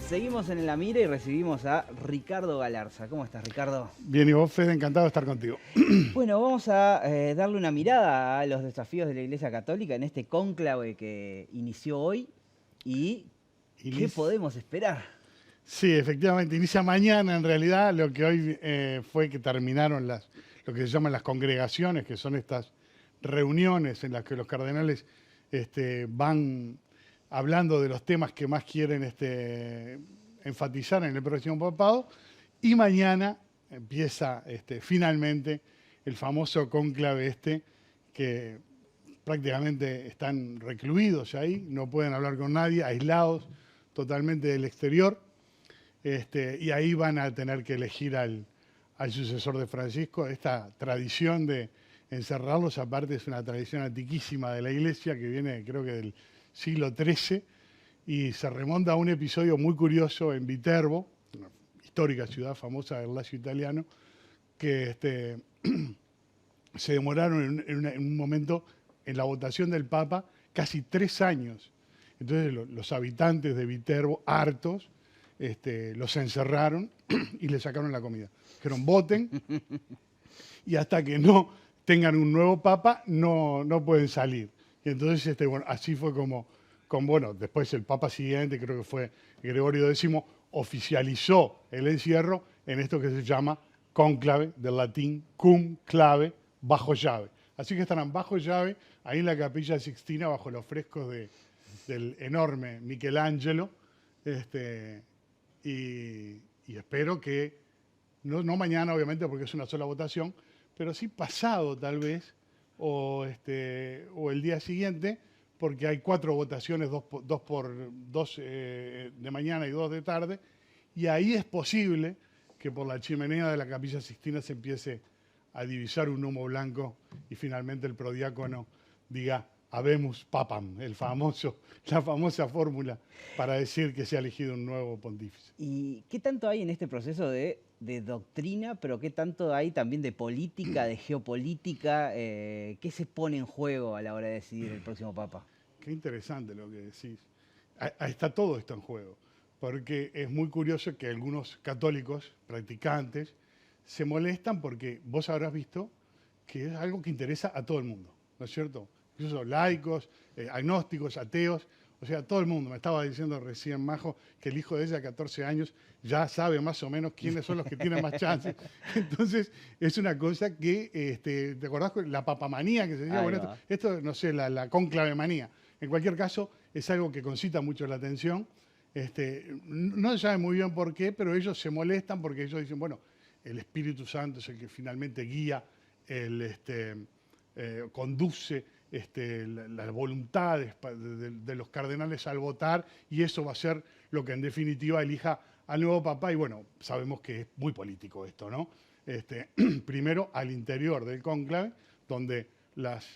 Seguimos en La Mira y recibimos a Ricardo Galarza. ¿Cómo estás, Ricardo? Bien, y vos, Fede, encantado de estar contigo. Bueno, vamos a darle una mirada a los desafíos de la Iglesia Católica en este cónclave que inició hoy y ¿qué podemos esperar? Sí, efectivamente, inicia mañana en realidad. Lo que hoy fue que terminaron lo que se llaman las congregaciones, que son estas reuniones en las que los cardenales van hablando de los temas que más quieren enfatizar en el próximo papado. Y mañana empieza finalmente el famoso cónclave que prácticamente están recluidos ahí, no pueden hablar con nadie, aislados totalmente del exterior. Y ahí van a tener que elegir al sucesor de Francisco. Esta tradición de encerrarlos, aparte, es una tradición antiquísima de la Iglesia que viene, creo que del siglo XIII, y se remonta a un episodio muy curioso en Viterbo, una histórica ciudad famosa del Lacio italiano, que se demoraron en un momento en la votación del Papa casi 3 años. Entonces los habitantes de Viterbo, hartos, los encerraron y le sacaron la comida. Dijeron, voten, y hasta que no tengan un nuevo papa, no pueden salir. Y entonces, bueno, así fue bueno, después el papa siguiente, creo que fue Gregorio X, oficializó el encierro en esto que se llama cónclave, del latín cum clave, bajo llave. Así que estarán bajo llave, ahí en la Capilla Sixtina, bajo los frescos del enorme Michelangelo, y espero que, no mañana obviamente porque es una sola votación, pero sí pasado tal vez, o el día siguiente, porque hay 4 votaciones, dos de mañana y 2 de tarde, y ahí es posible que por la chimenea de la Capilla Sixtina se empiece a divisar un humo blanco y finalmente el prodiácono diga habemus papam, la famosa fórmula para decir que se ha elegido un nuevo pontífice. ¿Y qué tanto hay en este proceso de doctrina, pero qué tanto hay también de política, de geopolítica? ¿Qué se pone en juego a la hora de decidir el próximo papa? Qué interesante lo que decís. Ahí está todo esto en juego, porque es muy curioso que algunos católicos practicantes se molestan porque vos habrás visto que es algo que interesa a todo el mundo, ¿no es cierto? Incluso laicos, agnósticos, ateos, o sea, todo el mundo. Me estaba diciendo recién Majo que el hijo de ella, 14 años, ya sabe más o menos quiénes son los que tienen más chances. Entonces, es una cosa que, ¿te acordás? La papamanía que se decía, bueno, esto, no sé, la conclave manía. En cualquier caso, es algo que concita mucho la atención. No se sabe muy bien por qué, pero ellos se molestan porque ellos dicen, bueno, el Espíritu Santo es el que finalmente guía, conduce las voluntades de los cardenales al votar, y eso va a ser lo que en definitiva elija al nuevo papa. Y bueno, sabemos que es muy político esto, ¿no? Primero al interior del cónclave, donde las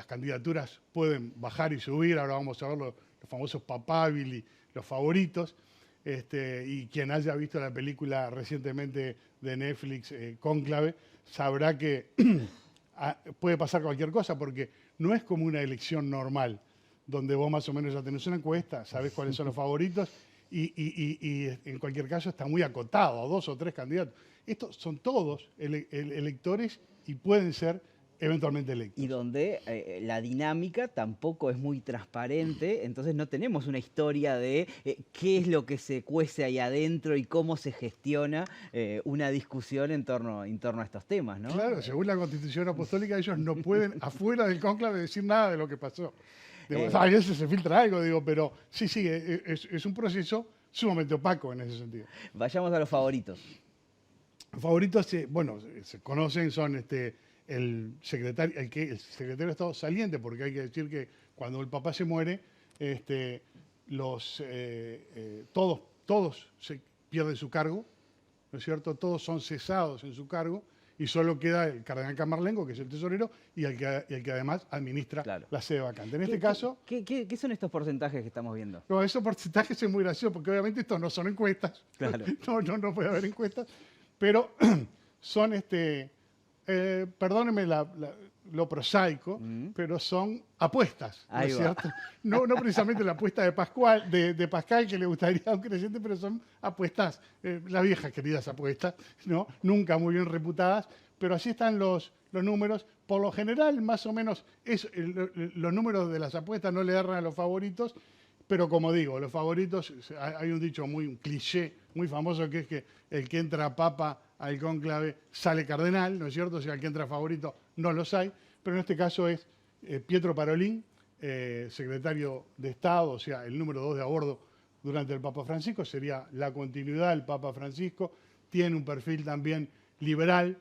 candidaturas pueden bajar y subir. Ahora vamos a ver los famosos papabili, los favoritos. Y quien haya visto la película recientemente de Netflix, Cónclave, sabrá que puede pasar cualquier cosa, porque no es como una elección normal, donde vos más o menos ya tenés una encuesta, sabés cuáles son los favoritos, y en cualquier caso está muy acotado a 2 o 3 candidatos. Estos son todos electores y pueden ser eventualmente electos. Y donde la dinámica tampoco es muy transparente, entonces no tenemos una historia de qué es lo que se cuece ahí adentro y cómo se gestiona una discusión en torno a estos temas, ¿no? Claro, según la Constitución Apostólica, ellos no pueden, afuera del cónclave, decir nada de lo que pasó. A veces se filtra algo, pero sí, es un proceso sumamente opaco en ese sentido. Vayamos a los favoritos. Los favoritos, bueno, se conocen, son el secretario de Estado saliente, porque hay que decir que cuando el Papa se muere, todos se pierden su cargo, ¿no es cierto? Todos son cesados en su cargo y solo queda el cardenal Camarlengo, que es el tesorero, y el que además administra la sede vacante. En este caso... ¿Qué son estos porcentajes que estamos viendo? No, esos porcentajes son muy graciosos, porque obviamente estos no son encuestas. Claro. No puede haber encuestas, pero son perdóneme lo prosaico, pero son apuestas, ¿no Ahí es va. cierto? No, no precisamente la apuesta de Pascual, de Pascal, que le gustaría a un creyente, pero son apuestas, las viejas queridas apuestas, ¿no? Nunca muy bien reputadas, pero así están los números. Por lo general, más o menos, los números de las apuestas no le erran a los favoritos, pero como digo, los favoritos, hay un dicho un cliché, muy famoso, que es que el que entra papa al cónclave sale cardenal, ¿no es cierto? O sea, el que entra favorito no los hay, pero en este caso es Pietro Parolin, secretario de Estado, o sea, el número 2 de a bordo durante el Papa Francisco, sería la continuidad del Papa Francisco, tiene un perfil también liberal,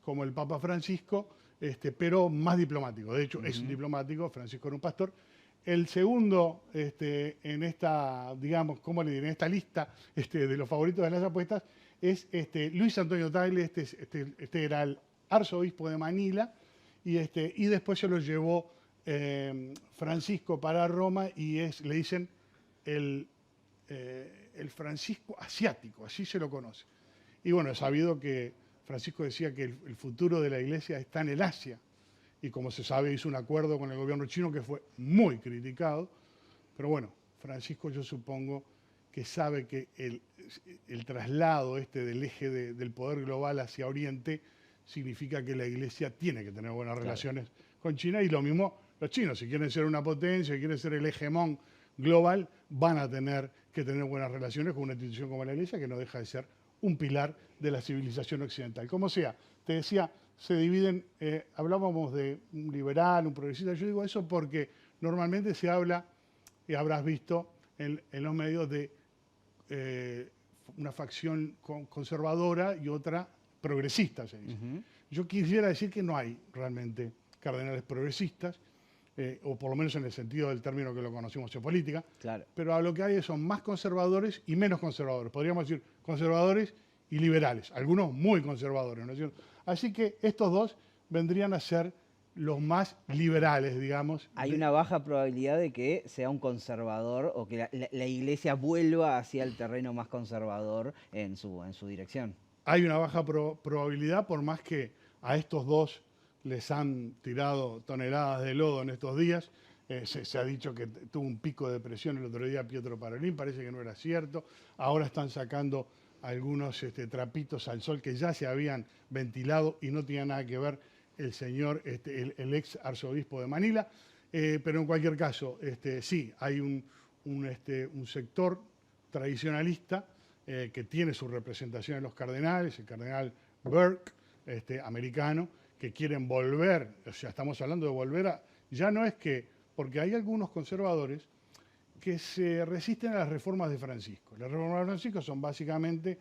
como el Papa Francisco, pero más diplomático. De hecho, es diplomático, Francisco era un pastor. El segundo en esta, digamos, ¿cómo le diré? En esta lista de los favoritos de las apuestas es Luis Antonio Tagle. Este era el arzobispo de Manila y después se lo llevó Francisco para Roma y le dicen el Francisco asiático, así se lo conoce. Y bueno, es sabido que Francisco decía que el futuro de la iglesia está en el Asia. Y como se sabe, hizo un acuerdo con el gobierno chino que fue muy criticado. Pero bueno, Francisco yo supongo que sabe que el traslado del eje del poder global hacia Oriente significa que la iglesia tiene que tener buenas relaciones con China. Y lo mismo los chinos, si quieren ser una potencia, si quieren ser el hegemón global, van a tener que tener buenas relaciones con una institución como la iglesia, que no deja de ser un pilar de la civilización occidental. Como sea, te decía, se dividen, hablábamos de un liberal, un progresista, yo digo eso porque normalmente se habla, y habrás visto en los medios, de una facción conservadora y otra progresista, se dice. Yo quisiera decir que no hay realmente cardenales progresistas, o por lo menos en el sentido del término que lo conocimos en política, Claro. pero a lo que hay son más conservadores y menos conservadores. Podríamos decir conservadores y liberales, algunos muy conservadores, ¿no es cierto? Así que estos dos vendrían a ser los más liberales, digamos. Hay una baja probabilidad de que sea un conservador o que la iglesia vuelva hacia el terreno más conservador en su dirección. Hay una baja probabilidad, por más que a estos dos les han tirado toneladas de lodo en estos días. Se ha dicho que tuvo un pico de presión el otro día Pietro Parolin, parece que no era cierto. Ahora están sacando algunos trapitos al sol que ya se habían ventilado y no tiene nada que ver el señor, el ex arzobispo de Manila. Pero en cualquier caso, sí, hay un sector tradicionalista que tiene su representación en los cardenales, el cardenal Burke, americano, que quieren volver, o sea, estamos hablando de volver a, ya no es que, porque hay algunos conservadores que se resisten a las reformas de Francisco. Las reformas de Francisco son básicamente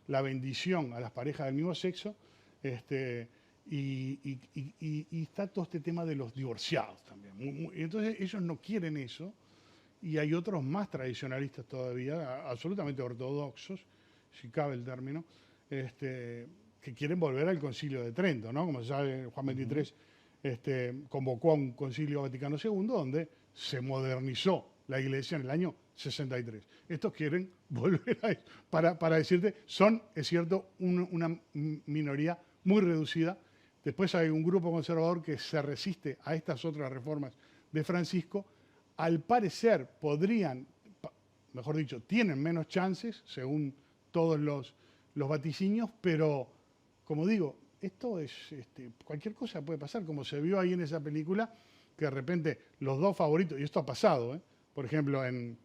la bendición a las parejas del mismo sexo, y está todo este tema de los divorciados también. Entonces ellos no quieren eso, y hay otros más tradicionalistas todavía, absolutamente ortodoxos, si cabe el término, que quieren volver al Concilio de Trento, ¿no? Como se sabe, Juan XXIII convocó a un Concilio Vaticano II donde se modernizó la Iglesia en el año 63. Estos quieren volver a eso. Para decirte, es cierto, una minoría muy reducida. Después hay un grupo conservador que se resiste a estas otras reformas de Francisco. Al parecer podrían, mejor dicho, tienen menos chances, según todos los vaticinios, pero como digo, esto es, cualquier cosa puede pasar, como se vio ahí en esa película, que de repente los dos favoritos, y esto ha pasado, por ejemplo, en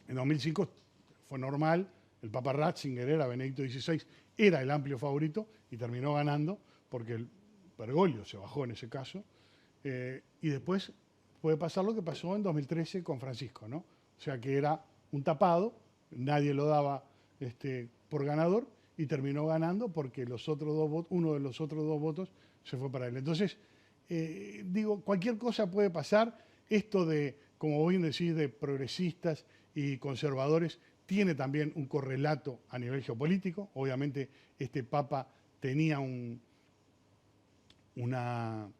2005 fue normal, el Papa Ratzinger era Benedicto XVI, era el amplio favorito y terminó ganando, porque el Bergoglio se bajó en ese caso, y después puede pasar lo que pasó en 2013 con Francisco, ¿no? O sea que era un tapado, nadie lo daba por ganador, y terminó ganando porque uno de los otros dos votos se fue para él. Entonces, digo, cualquier cosa puede pasar. Esto de, como bien decís, de progresistas y conservadores, tiene también un correlato a nivel geopolítico. Obviamente, este Papa tenía una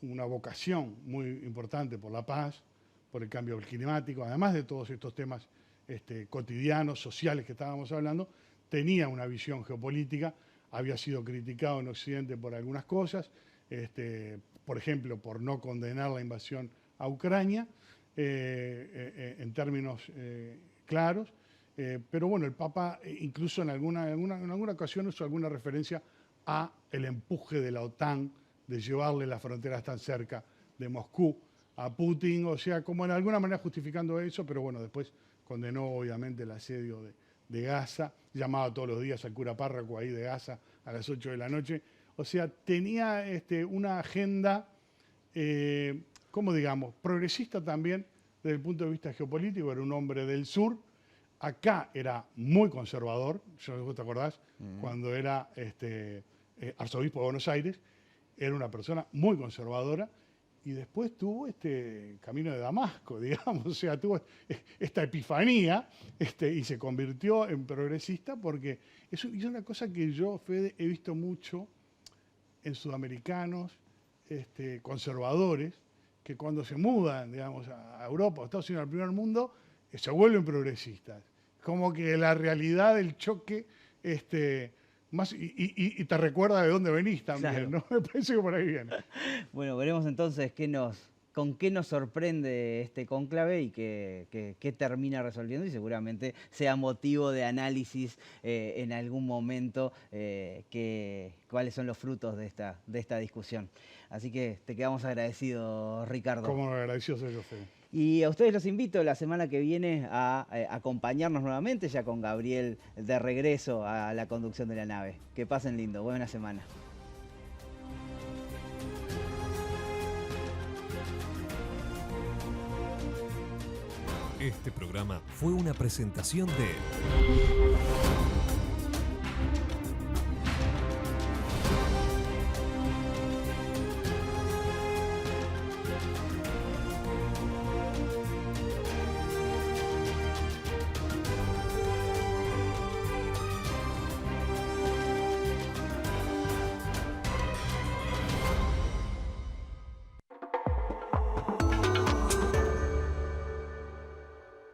vocación muy importante por la paz, por el cambio climático, además de todos estos temas cotidianos, sociales que estábamos hablando, tenía una visión geopolítica había sido criticado en Occidente por algunas cosas, por ejemplo, por no condenar la invasión a Ucrania, en términos claros. Pero bueno, el Papa incluso en alguna ocasión hizo alguna referencia a el empuje de la OTAN de llevarle las fronteras tan cerca de Moscú a Putin, o sea, como en alguna manera justificando eso, pero bueno, después condenó obviamente el asedio de Gaza, llamaba todos los días al cura párroco ahí de Gaza a las 8 de la noche. O sea, tenía una agenda, como digamos, progresista también desde el punto de vista geopolítico, era un hombre del sur. Acá era muy conservador, yo no sé si te acordás, cuando era arzobispo de Buenos Aires, era una persona muy conservadora, y después tuvo este camino de Damasco, digamos, o sea, tuvo esta epifanía y se convirtió en progresista, porque es una cosa que yo, Fede, he visto mucho en sudamericanos conservadores, que cuando se mudan, digamos, a Europa o Estados Unidos, al primer mundo, se vuelven progresistas. Como que la realidad del choque más y te recuerda de dónde venís también, claro. ¿No? Me parece que por ahí viene. Bueno, veremos entonces con qué nos sorprende este cónclave y qué termina resolviendo, y seguramente sea motivo de análisis en algún momento cuáles son los frutos de esta discusión. Así que te quedamos agradecidos, Ricardo. Como agradecido soy yo, Fede. Y a ustedes los invito la semana que viene a acompañarnos nuevamente, ya con Gabriel de regreso a la conducción de la nave. Que pasen lindo, buena semana. Este programa fue una presentación de